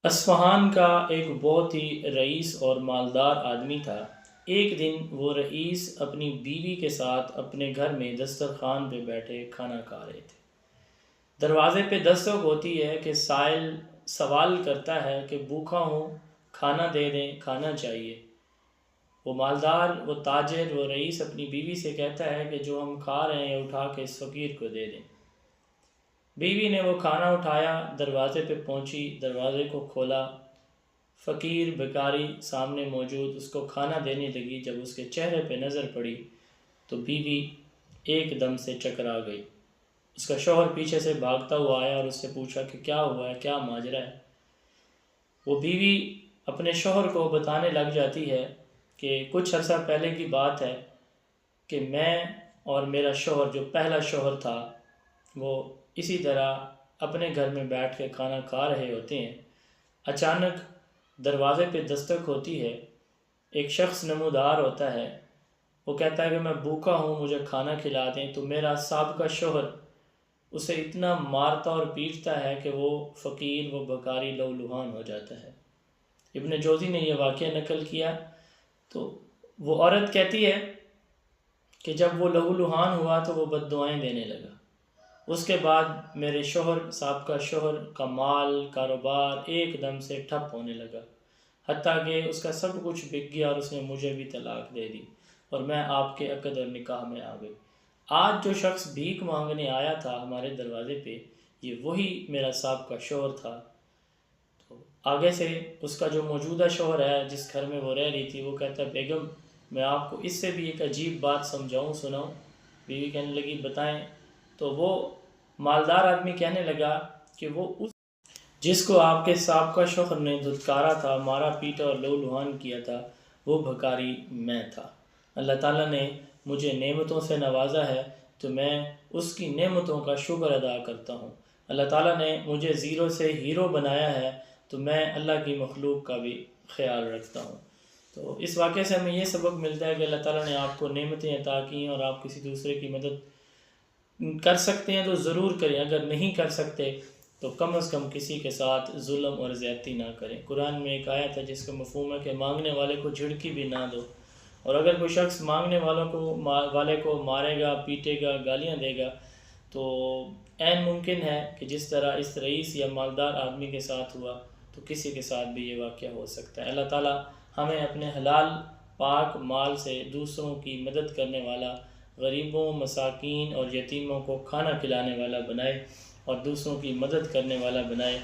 Isfahan کا ایک بہت ہی رئیس اور مالدار آدمی تھا۔ ایک دن وہ رئیس اپنی بیوی کے ساتھ اپنے گھر میں دسترخوان پہ بیٹھے کھانا کھا رہے تھے۔ دروازے پہ دستک ہوتی ہے کہ سائل سوال کرتا ہے کہ بھوکا ہوں، کھانا دے دیں، کھانا چاہیے۔ وہ مالدار، وہ تاجر، وہ رئیس اپنی بیوی سے کہتا ہے کہ جو ہم کھا رہے ہیں اٹھا کے اس فقیر کو دے دیں۔ بیوی نے وہ کھانا اٹھایا، دروازے پہ پہنچی، دروازے کو کھولا، فقیر بھکاری سامنے موجود اس کو کھانا دینے لگی۔ جب اس کے چہرے پہ نظر پڑی تو بیوی ایک دم سے چکرا گئی۔ اس کا شوہر پیچھے سے بھاگتا ہوا آیا اور اس سے پوچھا کہ کیا ہوا ہے، کیا ماجرا ہے۔ وہ بیوی اپنے شوہر کو بتانے لگ جاتی ہے کہ کچھ عرصہ پہلے کی بات ہے کہ میں اور میرا شوہر جو پہلا شوہر تھا وہ اسی طرح اپنے گھر میں بیٹھ کے کھانا کھا رہے ہوتے ہیں۔ اچانک دروازے پہ دستک ہوتی ہے، ایک شخص نمودار ہوتا ہے، وہ کہتا ہے کہ میں بھوکا ہوں، مجھے کھانا کھلا دیں۔ تو میرا سابقہ شوہر اسے اتنا مارتا اور پیٹتا ہے کہ وہ فقیر، وہ بھکاری لہولہان ہو جاتا ہے۔ ابن جوزی نے یہ واقعہ نقل کیا تو وہ عورت کہتی ہے کہ جب وہ لہولہان ہوا تو وہ بد دعائیں دینے لگا۔ اس کے بعد میرے شوہر، سابقہ شوہر کا مال کاروبار ایک دم سے ٹھپ ہونے لگا، حتیٰ کہ اس کا سب کچھ بک گیا اور اس نے مجھے بھی طلاق دے دی اور میں آپ کے عقد اور نکاح میں آ گئی۔ آج جو شخص بھیک مانگنے آیا تھا ہمارے دروازے پہ، یہ وہی میرا سابقہ شوہر تھا۔ تو آگے سے اس کا جو موجودہ شوہر ہے جس گھر میں وہ رہ رہی تھی، وہ کہتا ہے بیگم میں آپ کو اس سے بھی ایک عجیب بات سمجھاؤں، سناؤں؟ بیوی کہنے لگی بتائیں۔ تو وہ مالدار آدمی کہنے لگا کہ وہ اس جس کو آپ کے سابقہ شوہر نے دھتکارا تھا، مارا پیٹا اور لہولہان کیا تھا، وہ بھکاری میں تھا۔ اللہ تعالیٰ نے مجھے نعمتوں سے نوازا ہے تو میں اس کی نعمتوں کا شکر ادا کرتا ہوں۔ اللہ تعالیٰ نے مجھے زیرو سے ہیرو بنایا ہے تو میں اللہ کی مخلوق کا بھی خیال رکھتا ہوں۔ تو اس واقعے سے ہمیں یہ سبق ملتا ہے کہ اللہ تعالیٰ نے آپ کو نعمتیں عطا کی ہیں اور آپ کسی دوسرے کی مدد کر سکتے ہیں تو ضرور کریں، اگر نہیں کر سکتے تو کم از کم کسی کے ساتھ ظلم اور زیادتی نہ کریں۔ قرآن میں ایک آیت ہے جس کا مفہوم ہے کہ مانگنے والے کو جھڑکی بھی نہ دو، اور اگر کوئی شخص مانگنے والے کو مارے گا، پیٹے گا، گالیاں دے گا تو عین ممکن ہے کہ جس طرح اس رئیس یا مالدار آدمی کے ساتھ ہوا تو کسی کے ساتھ بھی یہ واقعہ ہو سکتا ہے۔ اللہ تعالیٰ ہمیں اپنے حلال پاک مال سے دوسروں کی مدد کرنے والا، غریبوں، مساکین اور یتیموں کو کھانا کھلانے والا بنائے اور دوسروں کی مدد کرنے والا بنائے۔